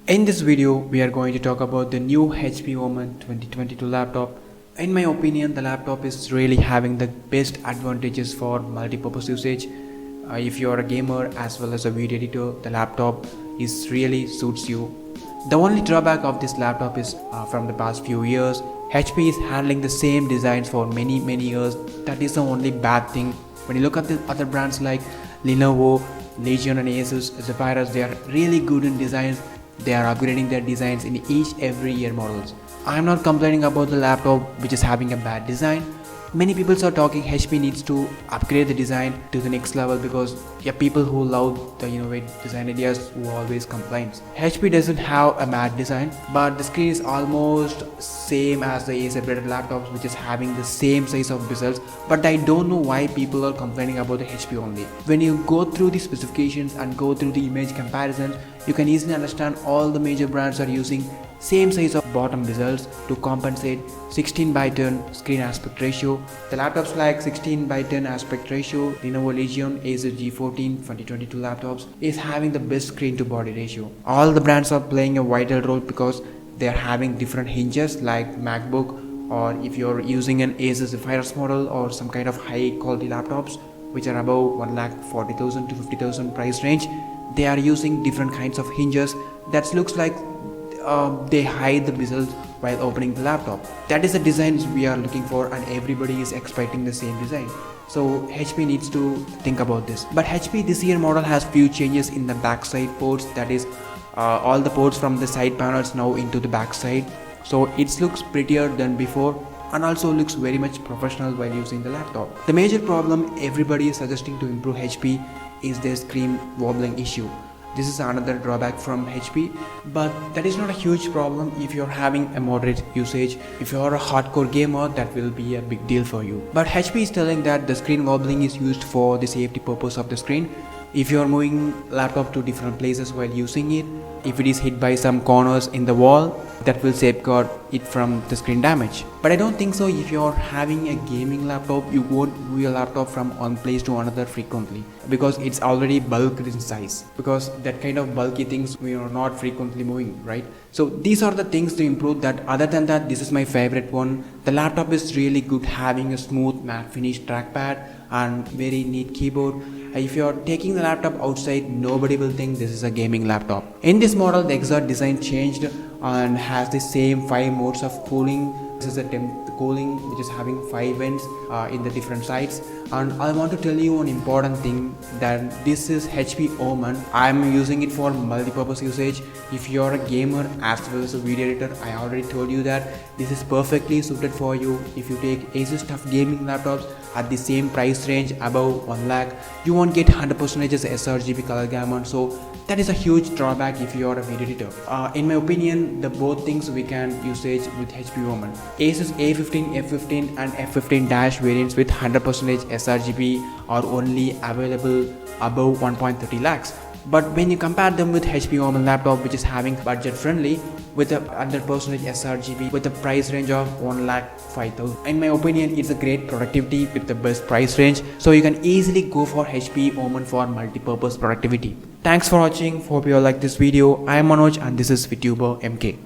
In this video, we are going to talk about the new HP Omen 2022 laptop. In my opinion, the laptop is really having the best advantages for multi-purpose usage. If you are a gamer as well as a video editor, the laptop is really suits you. The only drawback of this laptop is from the past few years, HP is handling the same designs for many years. That is the only bad thing. When you look at the other brands like Lenovo, Legion and Asus, Zephyrus, they are really good in designs. They are upgrading their designs in every year models. I am not complaining about the laptop which is having a bad design. Many people are talking HP needs to upgrade the design to the next level because people who love the innovative design ideas who always complains. HP doesn't have a bad design, but the screen is almost same as the Acer branded laptops which is having the same size of bezels, but I don't know why people are complaining about the HP only. When you go through the specifications and go through the image comparisons, you can easily understand all the major brands are using same size of bottom bezels to compensate 16:10 screen aspect ratio. The laptops like 16:10 aspect ratio, Lenovo Legion, Acer G14 2022 laptops is having the best screen to body ratio. All the brands are playing a vital role because they are having different hinges like MacBook, or if you're using an Acer Zephyrus model or some kind of high quality laptops which are above 1,40,000 to 50,000 price range, they are using different kinds of hinges that looks like they hide the bezels while opening the laptop. That is the designs we are looking for, and everybody is expecting the same design. So HP needs to think about this. But HP this year model has few changes in the backside ports. That is, all the ports from the side panels now into the backside. So it looks prettier than before and also looks very much professional while using the laptop. The major problem everybody is suggesting to improve HP is their screen wobbling issue. This is another drawback from HP, but that is not a huge problem if you're having a moderate usage. If you're a hardcore gamer, that will be a big deal for you. But HP is telling that the screen wobbling is used for the safety purpose of the screen. If you're moving laptop to different places while using it, if it is hit by some corners in the wall, that will safeguard it from the screen damage. But I don't think so. If you're having a gaming laptop, you won't move your laptop from one place to another frequently because it's already bulked in size, because that kind of bulky things we are not frequently moving, right? So these are the things to improve that. Other than that, this is my favorite one. The laptop is really good, having a smooth matte finish trackpad and very neat keyboard. If you are taking the laptop outside, nobody will think this is a gaming laptop. In this model, the exhaust design changed and has the same 5 modes of cooling. This is a temp cooling which is having 5 vents in the different sides. And I want to tell you an important thing, that this is HP Omen. I am using it for multi-purpose usage. If you are a gamer as well as a video editor, I already told you that this is perfectly suited for you. If you take Asus tough gaming laptops at the same price range above 1 lakh, you won't get 100% SRGB color gamut. So that is a huge drawback if you are a video editor. In my opinion, the both things we can usage with HP Omen. Asus A15, F15 and F15 dash variants with 100% SRGB are only available above 1.30 lakhs. But when you compare them with HP Omen laptop, which is having budget friendly with a 100% SRGB with a price range of 1,05,000, in my opinion, it's a great productivity with the best price range. So you can easily go for HP Omen for multi-purpose productivity. Thanks for watching. Hope you all like this video. I am Manoj and this is VTuber MK.